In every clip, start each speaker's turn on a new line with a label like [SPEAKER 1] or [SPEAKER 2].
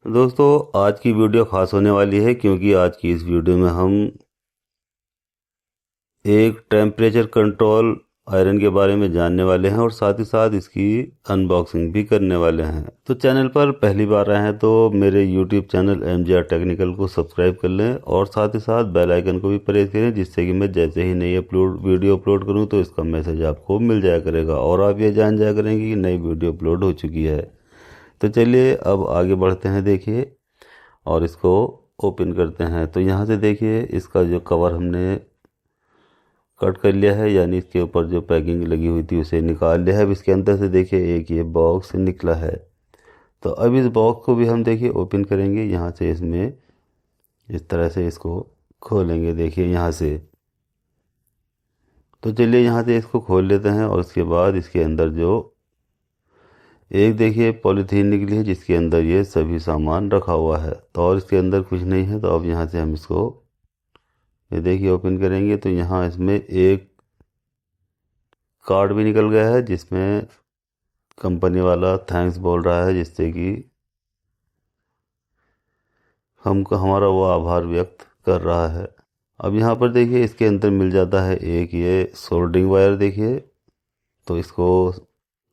[SPEAKER 1] दोस्तों, आज की वीडियो खास होने वाली है क्योंकि आज की इस वीडियो में हम एक टेम्परेचर कंट्रोल आयरन के बारे में जानने वाले हैं और साथ ही साथ इसकी अनबॉक्सिंग भी करने वाले हैं। तो चैनल पर पहली बार आए हैं तो मेरे यूट्यूब चैनल MJR टेक्निकल को सब्सक्राइब कर लें और साथ ही साथ बेल आइकन को भी प्रेस करें, जिससे कि मैं जैसे ही नई वीडियो अपलोड करूं तो इसका मैसेज आपको मिल जाया करेगा और आप ये जान जाया करेंगे कि नई वीडियो अपलोड हो चुकी है। तो चलिए अब आगे बढ़ते हैं, देखिए, और इसको ओपन करते हैं। तो यहाँ से देखिए इसका जो कवर हमने कट कर लिया है, यानी इसके ऊपर जो पैकिंग लगी हुई थी उसे निकाल लिया है। अब इसके अंदर से देखिए एक ये बॉक्स निकला है। तो अब इस बॉक्स को भी हम देखिए ओपन करेंगे। यहाँ से इसमें इस तरह से इसको खोलेंगे, देखिए यहाँ से। तो चलिए यहाँ से इसको खोल लेते हैं और उसके बाद इसके अंदर जो एक देखिए पॉलीथीन निकली है जिसके अंदर ये सभी सामान रखा हुआ है। तो और इसके अंदर कुछ नहीं है। तो अब यहाँ से हम इसको ये देखिए ओपन करेंगे तो यहाँ इसमें एक कार्ड भी निकल गया है जिसमें कंपनी वाला थैंक्स बोल रहा है, जिससे कि हमको हमारा वो आभार व्यक्त कर रहा है। अब यहाँ पर देखिए इसके अंदर मिल जाता है एक ये सोल्डरिंग वायर, देखिए।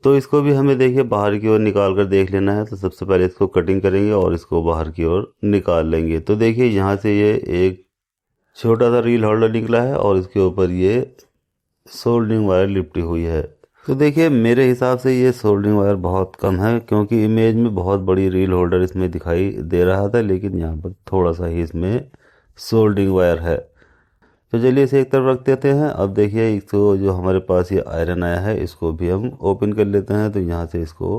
[SPEAKER 1] तो इसको भी हमें देखिए बाहर की ओर निकाल कर देख लेना है। तो सबसे पहले इसको कटिंग करेंगे और इसको बाहर की ओर निकाल लेंगे। तो देखिए यहाँ से ये एक छोटा सा रील होल्डर निकला है और इसके ऊपर ये सोल्डरिंग वायर लिपटी हुई है। तो देखिए मेरे हिसाब से ये सोल्डरिंग वायर बहुत कम है, क्योंकि इमेज में बहुत बड़ी रील होल्डर इसमें दिखाई दे रहा था, लेकिन यहाँ पर थोड़ा सा ही इसमें सोल्डरिंग वायर है। तो चलिए इसे एक तरफ रख देते हैं। अब देखिए इसको जो हमारे पास ये आयरन आया है इसको भी हम ओपन कर लेते हैं। तो यहाँ से इसको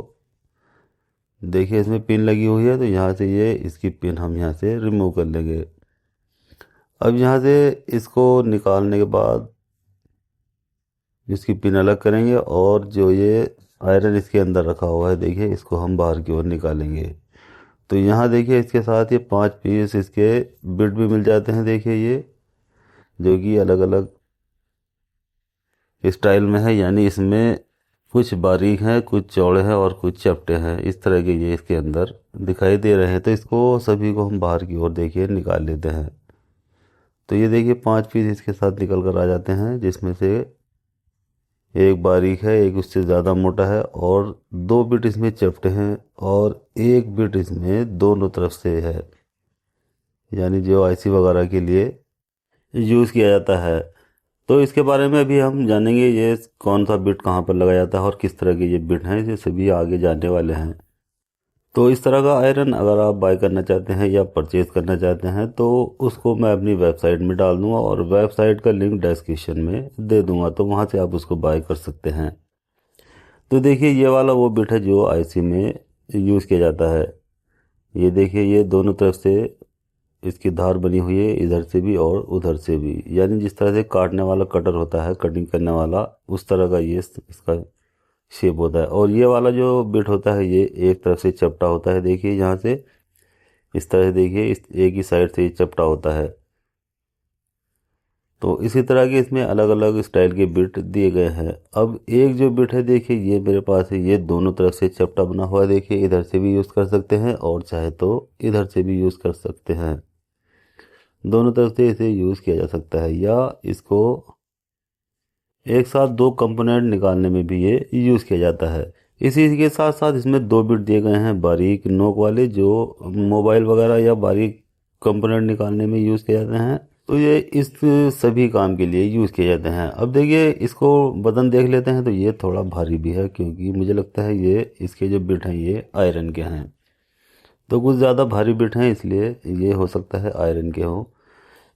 [SPEAKER 1] देखिए इसमें पिन लगी हुई है, तो यहाँ से ये इसकी पिन हम यहाँ से रिमूव कर लेंगे। अब यहाँ से इसको निकालने के बाद इसकी पिन अलग करेंगे और जो ये आयरन इसके अंदर रखा हुआ है देखिए इसको हम बाहर की ओर निकालेंगे। तो यहाँ देखिए इसके साथ ये 5 पीस इसके बिट भी मिल जाते हैं, देखिए ये, जो कि अलग अलग स्टाइल में है, यानी इसमें कुछ बारीक हैं, कुछ चौड़े हैं और कुछ चपटे हैं, इस तरह के ये इसके अंदर दिखाई दे रहे हैं। तो इसको सभी को हम बाहर की ओर देखिए निकाल लेते हैं। तो ये देखिए 5 पीस इसके साथ निकल कर आ जाते हैं, जिसमें से एक बारीक है, एक उससे ज़्यादा मोटा है और 2 बिट इसमें चपटे हैं और एक बिट इसमें दोनों तरफ से है, यानी जो IC वगैरह के लिए यूज़ किया जाता है। तो इसके बारे में अभी हम जानेंगे, ये कौन सा बिट कहाँ पर लगाया जाता है और किस तरह के ये बिट हैं, ये सभी आगे जानने वाले हैं। तो इस तरह का आयरन अगर आप बाय करना चाहते हैं या परचेज़ करना चाहते हैं तो उसको मैं अपनी वेबसाइट में डाल दूंगा और वेबसाइट का लिंक डिस्क्रिप्शन में दे दूंगा, तो वहाँ से आप उसको बाय कर सकते हैं। तो देखिए ये वाला वो बिट है जो IC में यूज़ किया जाता है। ये देखिए ये दोनों तरफ से इसकी धार बनी हुई है, इधर से भी और उधर से भी, यानी जिस तरह से काटने वाला कटर होता है, कटिंग करने वाला, उस तरह का ये इसका शेप होता है। और ये वाला जो बिट होता है ये एक तरफ से चपटा होता है, देखिए यहाँ से इस तरह से, देखिए इस एक ही साइड से ये चपटा होता है। तो इसी तरह के इसमें अलग अलग स्टाइल के बिट दिए गए हैं। अब एक जो बिट है देखिए ये मेरे पास है, ये दोनों तरफ से चपटा बना हुआ है, देखिए इधर से भी यूज़ कर सकते हैं और चाहे तो इधर से भी यूज़ कर सकते हैं। दोनों तरफ से इसे यूज़ किया जा सकता है, या इसको एक साथ 2 कंपोनेंट निकालने में भी ये यूज़ किया जाता है। इसी के साथ साथ इसमें 2 बिट दिए गए हैं बारीक नोक वाले, जो मोबाइल वगैरह या बारीक कंपोनेंट निकालने में यूज़ किए जाते हैं। तो ये इस सभी काम के लिए यूज़ किए जाते हैं। अब देखिए इसको बटन देख लेते हैं, तो ये थोड़ा भारी भी है क्योंकि मुझे लगता है ये इसके जो बिट हैं ये आयरन के हैं। तो कुछ ज़्यादा भारी बिट हैं, इसलिए ये हो सकता है आयरन के हों।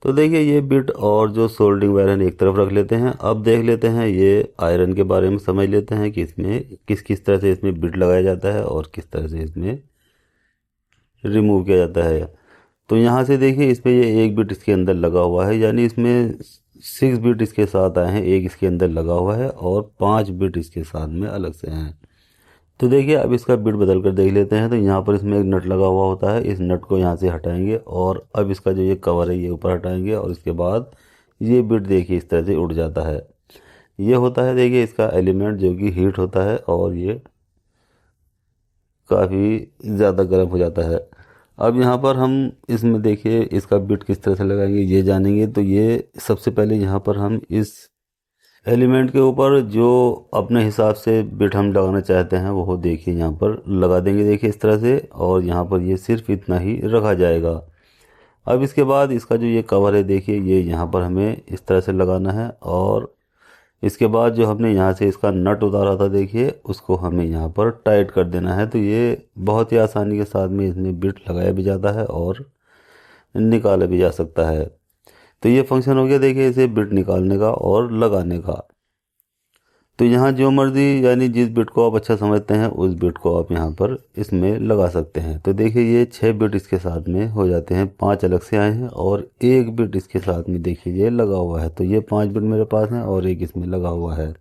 [SPEAKER 1] तो देखिए ये बिट और जो सोल्डरिंग वायर एक तरफ रख लेते हैं। अब देख लेते हैं ये आयरन के बारे में, समझ लेते हैं कि इसमें किस किस तरह से इसमें बिट लगाया जाता है और किस तरह से इसमें रिमूव किया जाता है। तो यहाँ से देखिए इसमें ये एक बिट इसके अंदर लगा हुआ है, यानी इसमें 6 बिट इसके साथ आए हैं, एक इसके अंदर लगा हुआ है और 5 बिट इसके साथ में अलग से हैं। तो देखिए अब इसका बिट बदल कर देख लेते हैं। तो यहाँ पर इसमें एक नट लगा हुआ होता है, इस नट को यहाँ से हटाएंगे और अब इसका जो ये कवर है ये ऊपर हटाएंगे और इसके बाद ये बिट देखिए इस तरह से उड़ जाता है। ये होता है देखिए इसका एलिमेंट जो कि हीट होता है और ये काफ़ी ज़्यादा गर्म हो जाता है। अब यहाँ पर हम इसमें देखिए इसका बिट किस तरह से लगाएंगे ये जानेंगे। तो ये सबसे पहले यहाँ पर हम इस एलिमेंट के ऊपर जो अपने हिसाब से बिट हम लगाना चाहते हैं वो देखिए यहाँ पर लगा देंगे, देखिए इस तरह से। और यहाँ पर ये सिर्फ इतना ही रखा जाएगा। अब इसके बाद इसका जो ये कवर है देखिए ये यहाँ पर हमें इस तरह से लगाना है। और इसके बाद जो हमने यहाँ से इसका नट उतारा था देखिए उसको हमें यहाँ पर टाइट कर देना है। तो ये बहुत ही आसानी के साथ में इसमें बिट लगाया भी जाता है और निकाला भी जा सकता है। तो ये फंक्शन हो गया देखिए इसे बिट निकालने का और लगाने का। तो यहाँ जो मर्जी यानी जिस बिट को आप अच्छा समझते हैं उस बिट को आप यहाँ पर इसमें लगा सकते हैं। तो देखिए ये 6 बिट इसके साथ में हो जाते हैं, 5 अलग से आए हैं और एक बिट इसके साथ में देखिए ये लगा हुआ है। तो ये 5 बिट मेरे पास हैं और एक इसमें लगा हुआ है।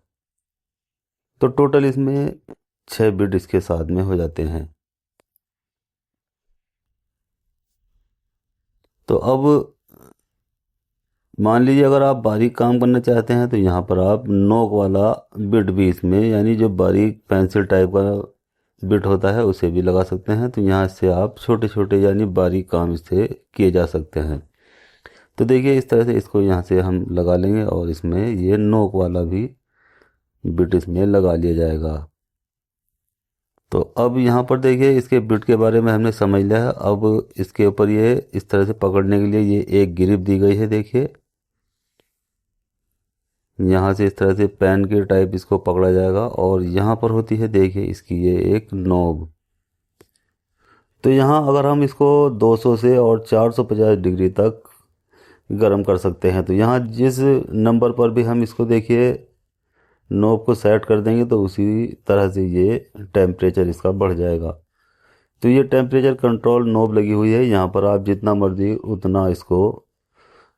[SPEAKER 1] तो टोटल इसमें 6 बिट इसके साथ में हो जाते हैं। तो अब मान लीजिए अगर आप बारीक काम करना चाहते हैं तो यहाँ पर आप नोक वाला बिट भी इसमें यानी जो बारीक पेंसिल टाइप का बिट होता है उसे भी लगा सकते हैं। तो यहाँ से आप छोटे छोटे यानी बारीक काम इससे किए जा सकते हैं। तो देखिए इस तरह से इसको यहाँ से हम लगा लेंगे और इसमें ये नोक वाला भी बिट इसमें लगा लिया जाएगा। तो अब यहाँ पर देखिए इसके बिट के बारे में हमने समझ लिया है। अब इसके ऊपर ये इस तरह से पकड़ने के लिए ये एक ग्रिप दी गई है देखिए। यहाँ से इस तरह से पेन के टाइप इसको पकड़ा जाएगा और यहाँ पर होती है देखिए इसकी ये एक नोब। तो यहाँ अगर हम इसको 200 से और 450 डिग्री तक गर्म कर सकते हैं। तो यहाँ जिस नंबर पर भी हम इसको देखिए नोब को सेट कर देंगे तो उसी तरह से ये टेम्परेचर इसका बढ़ जाएगा। तो ये टेम्परेचर कंट्रोल नोब लगी हुई है, यहाँ पर आप जितना मर्जी उतना इसको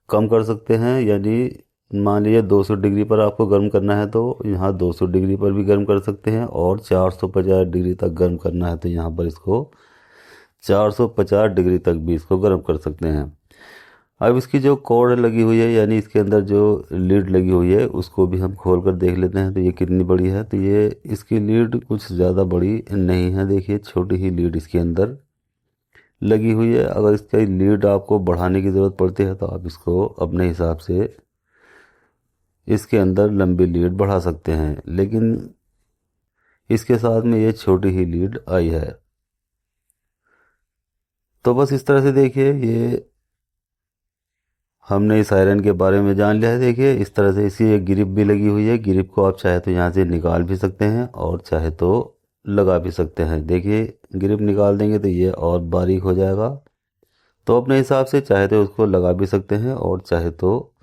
[SPEAKER 1] कम कर सकते हैं। यानी मान लीजिए 200 डिग्री पर आपको गर्म करना है तो यहाँ 200 डिग्री पर भी गर्म कर सकते हैं और 450 डिग्री तक गर्म करना है तो यहाँ पर इसको 450 डिग्री तक भी इसको गर्म कर सकते हैं। अब इसकी जो कॉर्ड लगी हुई है यानी इसके अंदर जो लीड लगी हुई है उसको भी हम खोल कर देख लेते हैं। तो ये कितनी बड़ी है। तो ये इसकी लीड कुछ ज़्यादा बड़ी नहीं है, देखिए छोटी ही लीड इसके अंदर लगी हुई है। अगर इसका लीड आपको बढ़ाने की ज़रूरत पड़ती है तो आप इसको अपने हिसाब से इसके अंदर लंबी लीड बढ़ा सकते हैं, लेकिन इसके साथ में ये छोटी ही लीड आई है। तो बस इस तरह से देखिए ये हमने इस आयरन के बारे में जान लिया है। देखिए इस तरह से इसी एक ग्रिप भी लगी हुई है। ग्रिप को आप चाहे तो यहाँ से निकाल भी सकते हैं और चाहे तो लगा भी सकते हैं। देखिए ग्रिप निकाल देंगे तो ये और बारीक हो जाएगा। तो अपने हिसाब से चाहे तो उसको लगा भी सकते हैं और चाहे तो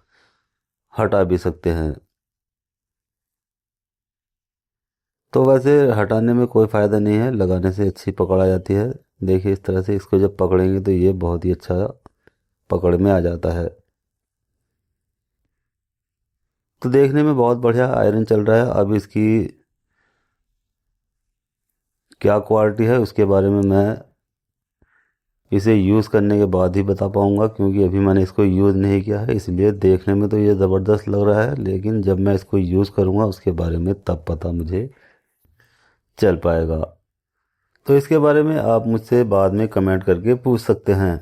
[SPEAKER 1] हटा भी सकते हैं। तो वैसे हटाने में कोई फ़ायदा नहीं है, लगाने से अच्छी पकड़ आ जाती है। देखिए इस तरह से इसको जब पकड़ेंगे तो ये बहुत ही अच्छा पकड़ में आ जाता है। तो देखने में बहुत बढ़िया आयरन चल रहा है। अब इसकी क्या क्वालिटी है उसके बारे में मैं इसे यूज़ करने के बाद ही बता पाऊँगा, क्योंकि अभी मैंने इसको यूज़ नहीं किया है। इसलिए देखने में तो ये ज़बरदस्त लग रहा है, लेकिन जब मैं इसको यूज़ करूँगा उसके बारे में तब पता मुझे चल पाएगा। तो इसके बारे में आप मुझसे बाद में कमेंट करके पूछ सकते हैं।